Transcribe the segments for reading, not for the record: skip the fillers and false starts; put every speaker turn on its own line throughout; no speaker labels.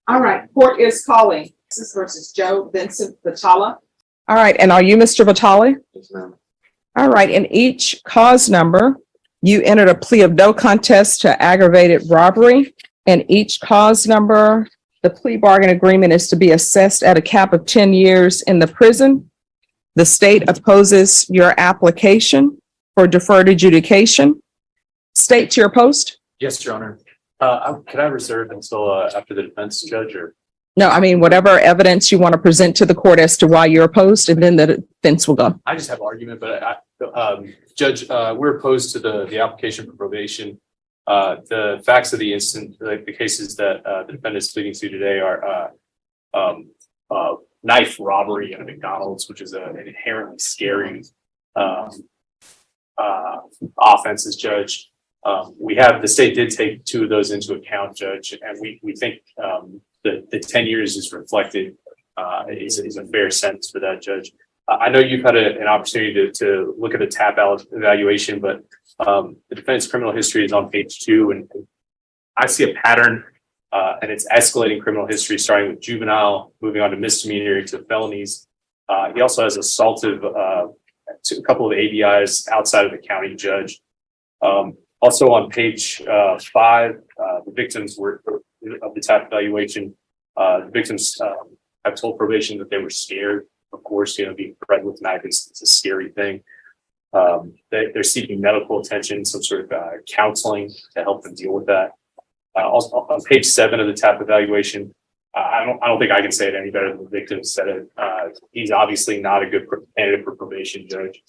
All right, court is calling. This is versus Joe Vincent Vitale.
All right, and are you Mr. Vitale?
Yes, ma'am.
All right, in each cause number, you entered a plea of no contest to aggravated robbery. And each cause number, the plea bargain agreement is to be assessed at a cap of 10 years in the prison. The state opposes your application for deferred adjudication. State you're opposed?
Yes, Your Honor. Could I reserve until after the defense, Judge, or?
No, I mean, whatever evidence you want to present to the court as to why you're opposed, and then the defense will go.
I just have argument, but Judge, we're opposed to the application for probation. The facts of the incident, like the cases that the defendant is pleading to today are knife robbery at a McDonald's, which is an inherently scary offenses, Judge. The state did take two of those into account, Judge, and we think the 10 years is reflected is a fair sentence for that, Judge. I know you've had an opportunity to look at the TAP evaluation, but the defendant's criminal history is on page 2, and I see a pattern, and it's escalating criminal history, starting with juvenile, moving on to misdemeanor to felonies. He also has assaulted a couple of ABIs outside of the county, Judge. Also on page 5, the victims were of the TAP evaluation. The victims have told probation that they were scared. Of course, being threatened with a knife is a scary thing. They're seeking medical attention, some sort of counseling to help them deal with that. Also on page 7 of the TAP evaluation, I don't think I can say it any better than the victim said it. He's obviously not a good candidate for probation, Judge.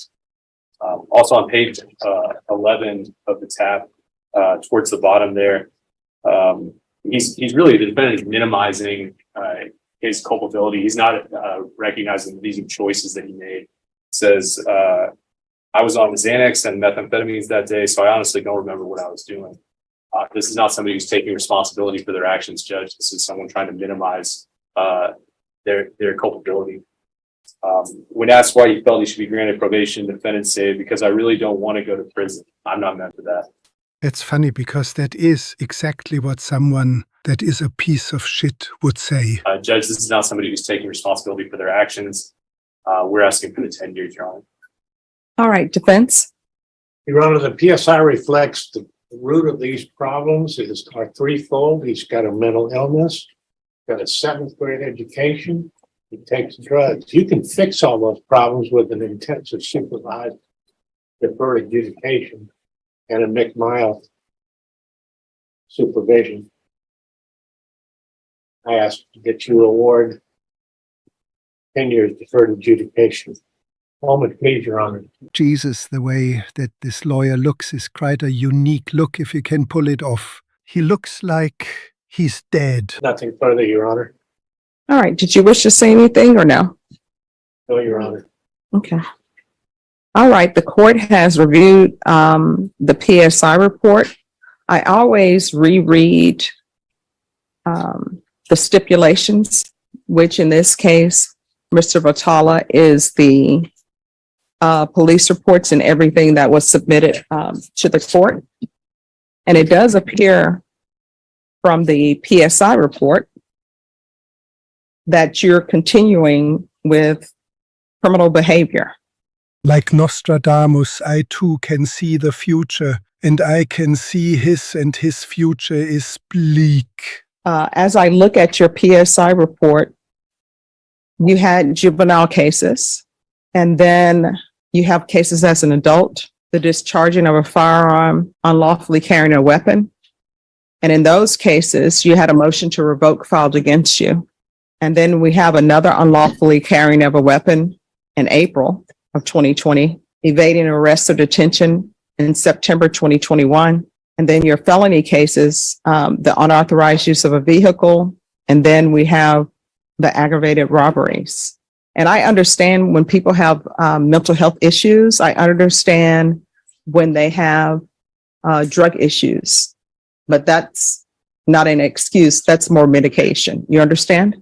Also on page 11 of the TAP, towards the bottom there, he's really, the defendant is minimizing his culpability. He's not recognizing these are choices that he made. Says, I was on the Xanax and methamphetamines that day, so I honestly don't remember what I was doing. This is not somebody who's taking responsibility for their actions, Judge. This is someone trying to minimize their culpability. When asked why he felt he should be granted probation, the defendant said, because I really don't want to go to prison. I'm not meant for that.
It's funny because that is exactly what someone that is a piece of shit would say.
Judge, this is not somebody who's taking responsibility for their actions. We're asking for the 10 years, Your Honor. All
right, defense.
Your Honor, the PSI reflects the root of these problems are threefold. He's got a mental illness, got a 7th grade education, he takes drugs. You can fix all those problems with an intensive supervised deferred adjudication and a McMild supervision. I ask that you award 10 years deferred adjudication. Moment, please, Your Honor.
Jesus, the way that this lawyer looks is quite a unique look if you can pull it off. He looks like he's dead.
Nothing further, Your Honor.
All right, did you wish to say anything or no?
No, Your Honor.
Okay. All right, the court has reviewed the PSI report. I always reread the stipulations, which in this case, Mr. Vitale is the police reports and everything that was submitted to the court. And it does appear from the PSI report that you're continuing with criminal behavior.
Like Nostradamus, I too can see the future, and I can see his, and his future is bleak.
As I look at your PSI report, you had juvenile cases, and then you have cases as an adult, the discharging of a firearm, unlawfully carrying a weapon. And in those cases, you had a motion to revoke filed against you. And then we have another unlawfully carrying of a weapon in April of 2020, evading arrest or detention in September 2021. And then your felony cases, the unauthorized use of a vehicle. And then we have the aggravated robberies. And I understand when people have mental health issues. I understand when they have drug issues, but that's not an excuse. That's more medication. You understand?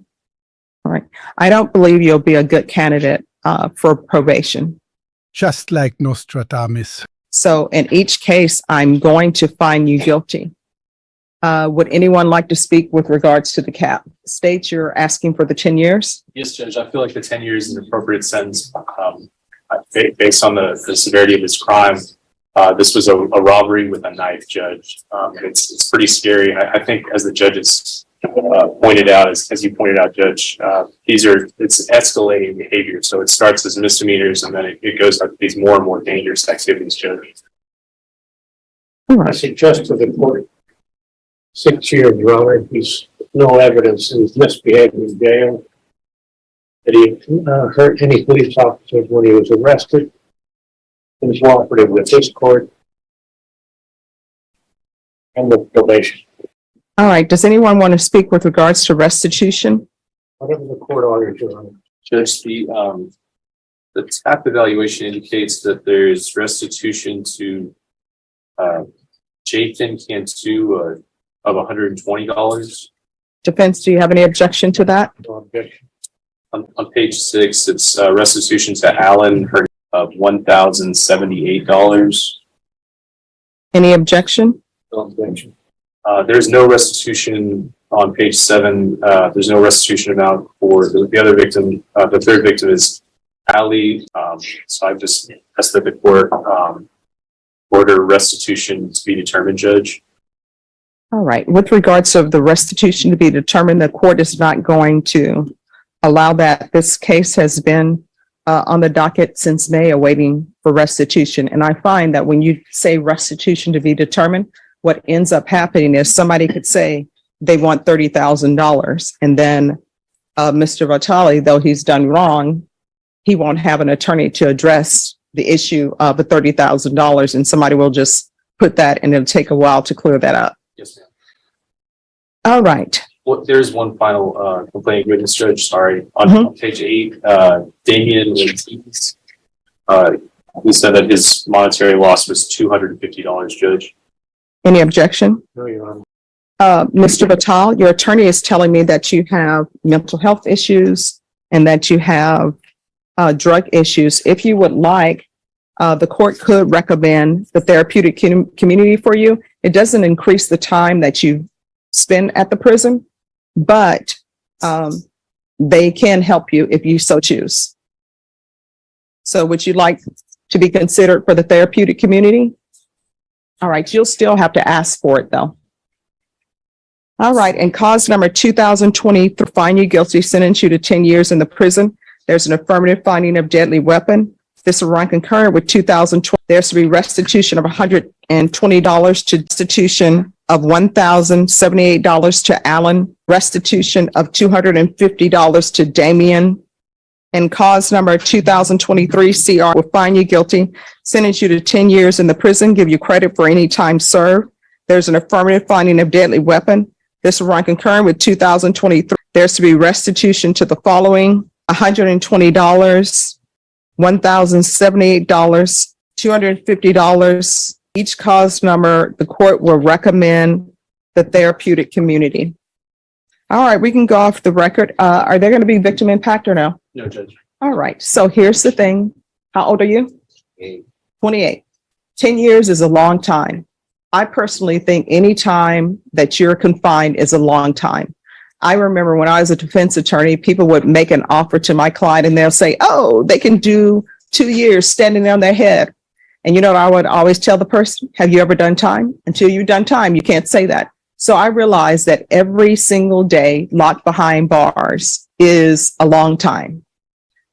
All right. I don't believe you'll be a good candidate for probation.
Just like Nostradamus.
So in each case, I'm going to find you guilty. Would anyone like to speak with regards to the cap? State you're asking for the 10 years?
Yes, Judge, I feel like the 10 years is an appropriate sentence. Based on the severity of this crime, this was a robbery with a knife, Judge. It's pretty scary. I think as the judges pointed out, as you pointed out, Judge, it's escalating behavior. So it starts as misdemeanors and then it goes up to these more and more dangerous activities, Judge.
All
I
right.
suggest to the court 6 years, Your Honor. He's no evidence that he's misbehaved in jail, that he hurt any police officers when he was arrested. He was cooperative with this court and the probation.
All right. Does anyone want to speak with regards to restitution?
Whatever the court orders, Your Honor.
Judge, the TAP evaluation indicates that there's restitution to Jathan Cantu of $120.
Defense, do you have any objection to that?
No objection.
On page 6, it's restitution to Allen of $1,078.
Any objection?
No objection.
There's no restitution on page 7. There's no restitution amount for the other victim. The third victim is Ali. So I've just asked that the court order restitution to be determined, Judge.
All right. With regards of the restitution to be determined, the court is not going to allow that. This case has been on the docket since May, awaiting for restitution. And I find that when you say restitution to be determined, what ends up happening is somebody could say they want $30,000, and then Mr. Vitale, though he's done wrong, he won't have an attorney to address the issue of the $30,000, and somebody will just put that, and it'll take a while to clear that up.
Yes, ma'am.
All right.
Well, there's one final complaining witness, Judge. Sorry. On page 8, Damian Ortiz, he said that his monetary loss was $250, Judge.
Any objection?
No, Your Honor.
Mr. Vitale, your attorney is telling me that you have mental health issues and that you have drug issues. If you would like, the court could recommend the therapeutic community for you. It doesn't increase the time that you spend at the prison, but they can help you if you so choose. So would you like to be considered for the therapeutic community? All right, you'll still have to ask for it though. All right, and cause number 2020, to find you guilty, sentence you to 10 years in the prison. There's an affirmative finding of deadly weapon. This will run concurrent with 2020. There's to be restitution of $120 to restitution of $1,078 to Allen, restitution of $250 to Damian. And cause number 2023 CR will find you guilty, sentence you to 10 years in the prison, give you credit for any time served. There's an affirmative finding of deadly weapon. This will run concurrent with 2023. There's to be restitution to the following: $120, $1,078, $250. Each cause number, the court will recommend the therapeutic community. All right, we can go off the record. Are there going to be victim impact or no?
No, Judge.
All right, so here's the thing. How old are you? 28. 10 years is a long time. I personally think any time that you're confined is a long time. I remember when I was a defense attorney, people would make an offer to my client and they'll say, oh, they can do 2 years standing on their head. And you know what I would always tell the person? Have you ever done time? Until you've done time, you can't say that. So I realized that every single day locked behind bars is a long time.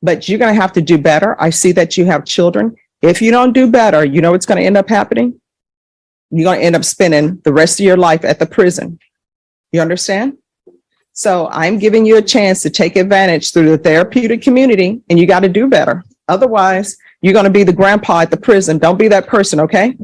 But you're going to have to do better. I see that you have children. If you don't do better, you know what's going to end up happening? You're going to end up spending the rest of your life at the prison. You understand? So I'm giving you a chance to take advantage through the therapeutic community, and you got to do better. Otherwise, you're going to be the grandpa at the prison. Don't be that person, okay?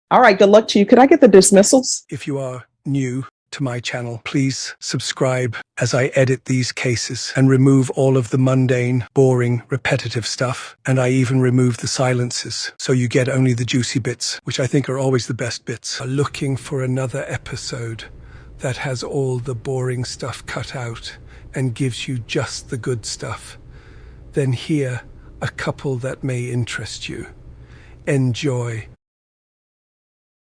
All right, good luck to you. Could I get the dismissals?
If you are new to my channel, please subscribe as I edit these cases and remove all of the mundane, boring, repetitive stuff. And I even remove the silences, so you get only the juicy bits, which I think are always the best bits. Looking for another episode that has all the boring stuff cut out and gives you just the good stuff? Then here a couple that may interest you. Enjoy.